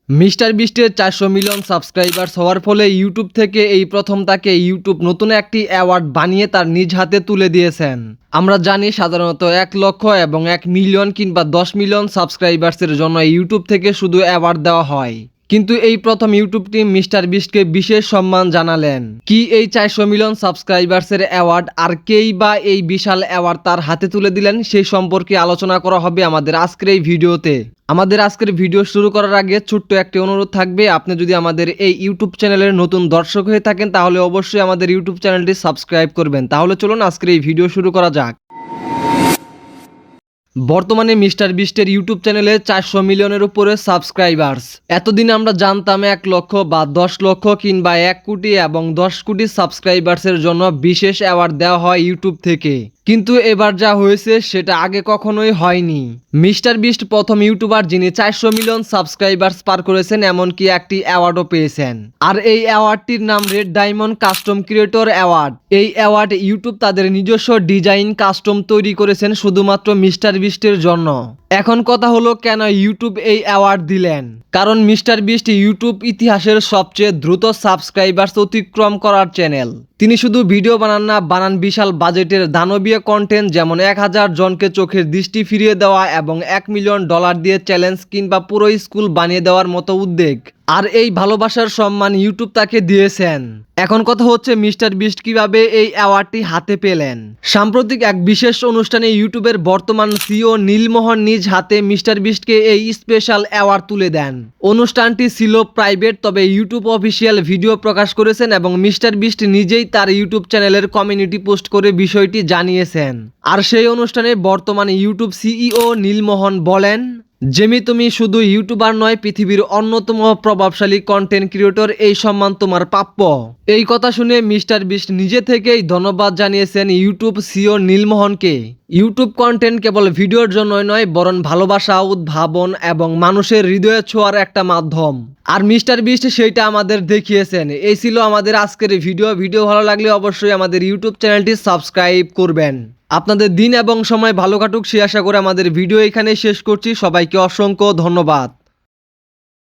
Mister বিস্টের 400 million subscribers হওয়ার ফলে YouTube থেকে এই প্রথম তাকে ইউটিউব নতুন একটি অ্যাওয়ার্ড বানিয়ে তার নিজ হাতে তুলে দিয়েছেন। আমরা জানি সাধারণত 1 লক্ষ এবং 1 মিলিয়ন কিংবা 10 মিলিয়ন সাবস্ক্রাইবার্সের জন্য ইউটিউব থেকে শুধু অ্যাওয়ার্ড দেওয়া হয়, কিন্তু এই প্রথম ইউটিউব টিম মিস্টার বিস্টকে বিশেষ সম্মান জানালেন। কি এই 400 মিলিয়ন সাবস্ক্রাইবার্সের অ্যাওয়ার্ড, আর কেই বা এই বিশাল অ্যাওয়ার্ড তার হাতে তুলে দিলেন, সেই সম্পর্কে আলোচনা করা হবে আমাদের আজকের এই ভিডিওতে। আমাদের আজকের ভিডিও শুরু করার আগে ছোট্ট একটি অনুরোধ থাকবে, আপনি যদি আমাদের এই ইউটিউব চ্যানেলের নতুন দর্শক হয়ে থাকেন তাহলে অবশ্যই আমাদের ইউটিউব চ্যানেলটি সাবস্ক্রাইব করবেন। তাহলে চলুন আজকের এই ভিডিও শুরু করা যাক। বর্তমানে মিস্টার বিস্টের ইউটিউব চ্যানেলে 400 মিলিয়নের উপরে সাবস্ক্রাইবার্স। এতদিন আমরা জানতাম 1 লক্ষ বা 10 লক্ষ কিংবা 1 কোটি এবং 10 কোটি সাবস্ক্রাইবার্সের জন্য বিশেষ অ্যাওয়ার্ড দেওয়া হয় ইউটিউব থেকে, কিন্তু এবার যা হয়েছে সেটা আগে কখনোই হয়নি। মিস্টার বিস্ট প্রথম ইউটিউবার যিনি 400 মিলিয়ন সাবস্ক্রাইবার্স পার করেছেন, এমনকি একটি অ্যাওয়ার্ডও পেয়েছেন। আর এই অ্যাওয়ার্ডটির নাম red diamond custom creator award. এই অ্যাওয়ার্ড ইউটিউব তাদের নিজস্ব ডিজাইন কাস্টম তৈরি করেছেন শুধুমাত্র মিস্টার বিস্টের জন্য। এখন কথা হলো, কেন ইউটিউব এই অ্যাওয়ার্ড দিলেন? কারণ মিস্টার বিস্ট ইউটিউব ইতিহাসের সবচেয়ে দ্রুত সাবস্ক্রাইবার্স অতিক্রম করার চ্যানেল। তিনি শুধু ভিডিও বানান না, বানান বিশাল বাজেটের দানবীয় কন্টেন্ট, যেমন 1000 জনকে চোখের দৃষ্টি ফিরিয়ে দেওয়া এবং $1 মিলিয়ন দিয়ে চ্যালেঞ্জ কিংবা পুরো স্কুল বানিয়ে দেওয়ার মতো উদ্যোগ। আর এই ভালোবাসার সম্মান ইউটিউব তাকে দিয়েছেন। এখন কথা হচ্ছে, মিস্টার বিস্ট কিভাবে এই অ্যাওয়ার্ডটি হাতে পেলেন? সাম্প্রতিক এক বিশেষ অনুষ্ঠানে ইউটিউবের বর্তমান সিইও নীলমোহন নিজ হাতে মিস্টার বিস্টকে এই স্পেশাল অ্যাওয়ার্ড তুলে দেন। অনুষ্ঠানটি ছিল প্রাইভেট, তবে ইউটিউব অফিসিয়াল ভিডিও প্রকাশ করেছেন এবং মিস্টার বিস্ট নিজেই তার ইউটিউব চ্যানেলের কমিউনিটি পোস্ট করে বিষয়টি জানিয়েছেন। আর সেই অনুষ্ঠানে বর্তমান ইউটিউব সিইও নীলমোহন বলেন, জেমি, তুমি শুধু ইউটিউবার নয়, পৃথিবীর অন্যতম প্রভাবশালী কন্টেন্ট ক্রিয়েটর, এই সম্মান তোমার প্রাপ্য। এই কথা শুনে মিস্টার বিস্ট নিজে থেকেই ধন্যবাদ জানিয়েছেন ইউটিউব সিইও নীলমোহনকে। ইউটিউব কন্টেন্ট কেবল ভিডিওর জন্যই নয়, বরং ভালোবাসা, উদ্ভাবন এবং মানুষের হৃদয়ে ছোঁয়ার একটা মাধ্যম। আর মিস্টার বিস্ট সেইটা আমাদের দেখিয়েছেন। এই ছিল আমাদের আজকের ভিডিও ভালো লাগলে অবশ্যই আমাদের ইউটিউব চ্যানেলটি সাবস্ক্রাইব করবেন। আপনাদের দিন এবং সময় ভালো কাটুক সেই আশা করে আমাদের ভিডিও এখানেই শেষ করছি। সবাইকে অসংখ্য ধন্যবাদ।